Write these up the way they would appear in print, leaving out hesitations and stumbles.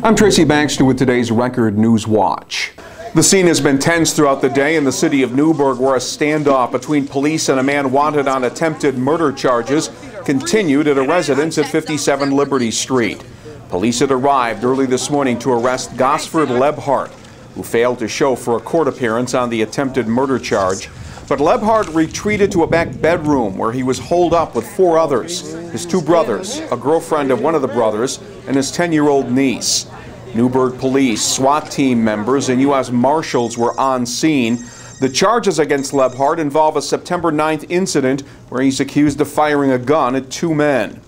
I'm Tracy Baxter with today's Record Newswatch. The scene has been tense throughout the day in the city of Newburgh, where a standoff between police and a man wanted on attempted murder charges continued at a residence at 57 Liberty Street. Police had arrived early this morning to arrest Gosford Lebhart, who failed to show for a court appearance on the attempted murder charge. But Lebhart retreated to a back bedroom where he was holed up with 4 others, his 2 brothers, a girlfriend of one of the brothers, and his 10-year-old niece. Newburgh police, SWAT team members, and U.S. Marshals were on scene. The charges against Lebhart involve a September 9th incident where he's accused of firing a gun at 2 men.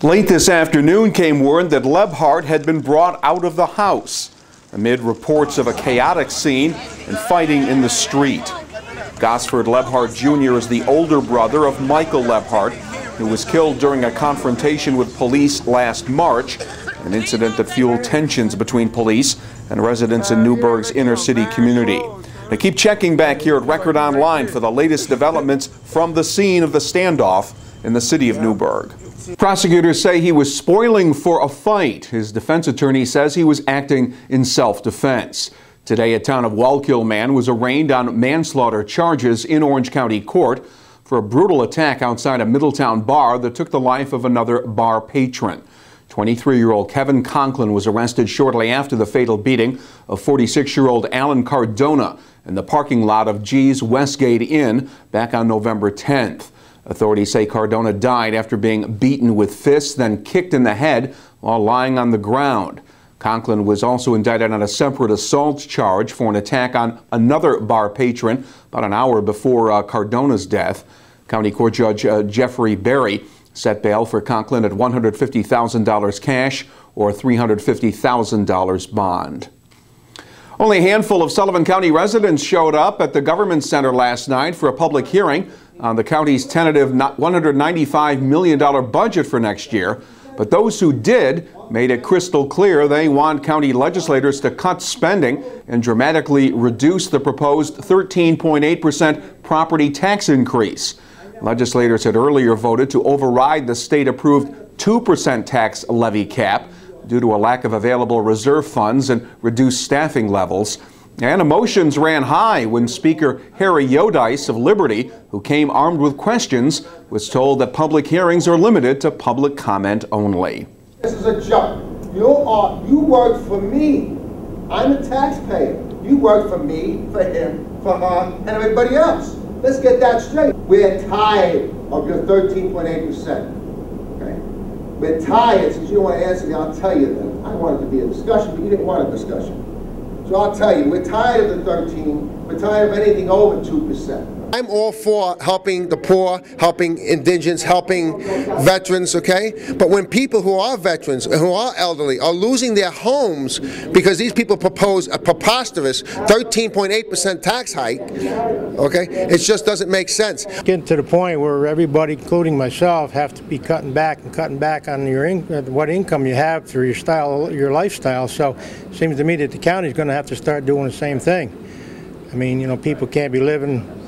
Late this afternoon came word that Lebhart had been brought out of the house amid reports of a chaotic scene and fighting in the street. Gosford Lebhart Jr. is the older brother of Michael Lebhart, who was killed during a confrontation with police last March, an incident that fueled tensions between police and residents in Newburgh's inner-city community. Now keep checking back here at Record Online for the latest developments from the scene of the standoff in the city of Newburgh. Prosecutors say he was spoiling for a fight. His defense attorney says he was acting in self-defense. Today, a Town of Wallkill man was arraigned on manslaughter charges in Orange County Court for a brutal attack outside a Middletown bar that took the life of another bar patron. 23-year-old Kevin Conklin was arrested shortly after the fatal beating of 46-year-old Alan Cardona in the parking lot of G's Westgate Inn back on November 10th. Authorities say Cardona died after being beaten with fists, then kicked in the head while lying on the ground. Conklin was also indicted on a separate assault charge for an attack on another bar patron about an hour before Cardona's death. County Court Judge Jeffrey Berry set bail for Conklin at $150,000 cash or $350,000 bond. Only a handful of Sullivan County residents showed up at the government center last night for a public hearing on the county's tentative $195 million budget for next year. But those who did made it crystal clear they want county legislators to cut spending and dramatically reduce the proposed 13.8% property tax increase. Legislators had earlier voted to override the state-approved 2% tax levy cap due to a lack of available reserve funds and reduced staffing levels. And emotions ran high when Speaker Harry Yodice of Liberty, who came armed with questions, was told that public hearings are limited to public comment only. This is a joke. You work for me. I'm a taxpayer. You work for me, for him, for her, and everybody else. Let's get that straight. We're tired of your 13.8%. Okay? We're tired. Since you don't want to answer me, I'll tell you then. I wanted to be a discussion, but you didn't want a discussion. So I'll tell you, we're tired of the 13, we're tired of anything over 2%. I'm all for helping the poor, helping indigents, helping veterans, okay? But when people who are veterans, who are elderly, are losing their homes because these people propose a preposterous 13.8% tax hike, okay? It just doesn't make sense. Getting to the point where everybody, including myself, have to be cutting back on your what income you have through your lifestyle. So it seems to me that the county's going to have to start doing the same thing. I mean, you know, people can't be living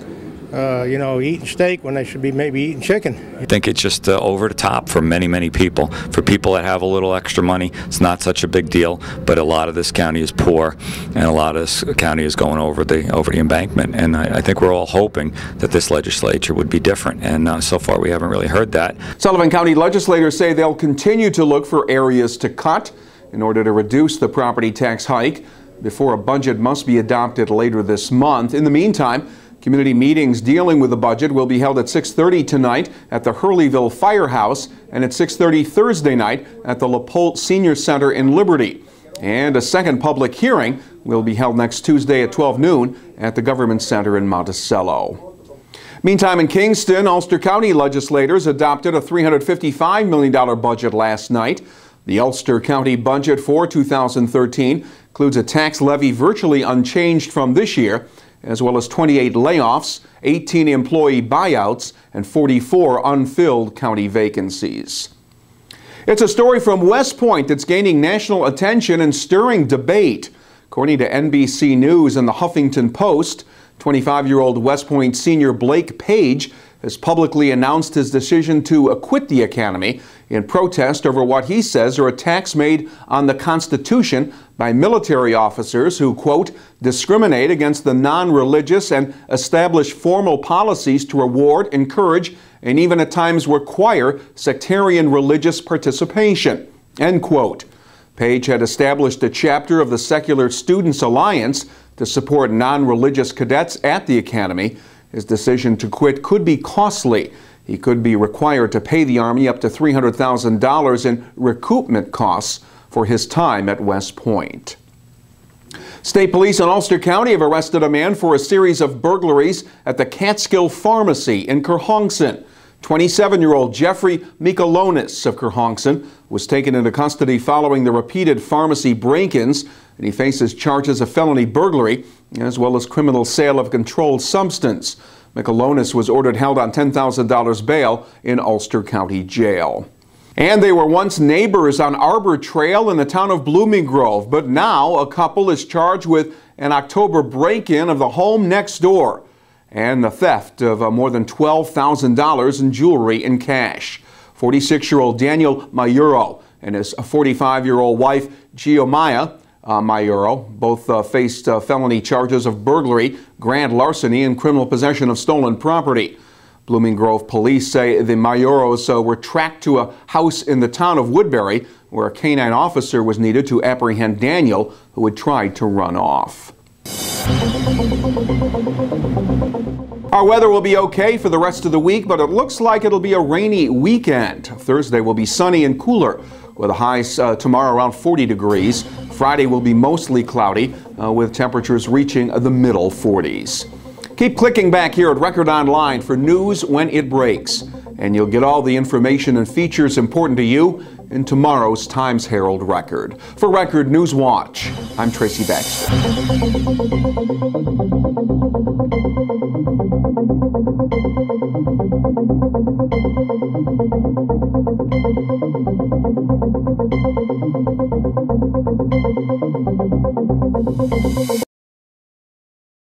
eating steak when they should be maybe eating chicken. I think it's just over the top for many people. For people that have a little extra money, it's not such a big deal, but a lot of this county is poor, and a lot of this county is going over the embankment. And I think we're all hoping that this legislature would be different, and so far we haven't really heard that. Sullivan County legislators say they'll continue to look for areas to cut in order to reduce the property tax hike before a budget must be adopted later this month. In the meantime, community meetings dealing with the budget will be held at 6:30 tonight at the Hurleyville Firehouse and at 6:30 Thursday night at the LaPolte Senior Center in Liberty. And a second public hearing will be held next Tuesday at 12 noon at the Government Center in Monticello. Meantime, in Kingston, Ulster County legislators adopted a $355 million budget last night. The Ulster County budget for 2013 includes a tax levy virtually unchanged from this year, as well as 28 layoffs, 18 employee buyouts, and 44 unfilled county vacancies. It's a story from West Point that's gaining national attention and stirring debate. According to NBC News and the Huffington Post, 25-year-old West Point senior Blake Page has publicly announced his decision to quit the academy in protest over what he says are attacks made on the Constitution by military officers who, quote, discriminate against the non-religious and establish formal policies to reward, encourage, and even at times require sectarian religious participation, end quote. Page had established a chapter of the Secular Students Alliance to support non-religious cadets at the academy. His decision to quit could be costly. He could be required to pay the Army up to $300,000 in recoupment costs for his time at West Point. State police in Ulster County have arrested a man for a series of burglaries at the Catskill Pharmacy in Kerhonkson. 27-year-old Jeffrey Michalonis of Kerhonkson was taken into custody following the repeated pharmacy break-ins, and he faces charges of felony burglary as well as criminal sale of controlled substance. Michalonis was ordered held on $10,000 bail in Ulster County Jail. And they were once neighbors on Arbor Trail in the town of Blooming Grove, but now a couple is charged with an October break-in of the home next door and the theft of more than $12,000 in jewelry and cash. 46-year-old Daniel Mayuro and his 45-year-old wife Giomaya Mayuro both faced felony charges of burglary, grand larceny, and criminal possession of stolen property. Blooming Grove police say the Mayuros were tracked to a house in the town of Woodbury, where a canine officer was needed to apprehend Daniel, who had tried to run off. Our weather will be okay for the rest of the week, but it looks like it'll be a rainy weekend. Thursday will be sunny and cooler, with a high tomorrow around 40 degrees. Friday will be mostly cloudy, with temperatures reaching the middle 40s. Keep clicking back here at Record Online for news when it breaks, and you'll get all the information and features important to you in tomorrow's Times Herald Record. For Record Newswatch, I'm Tracy Baxter.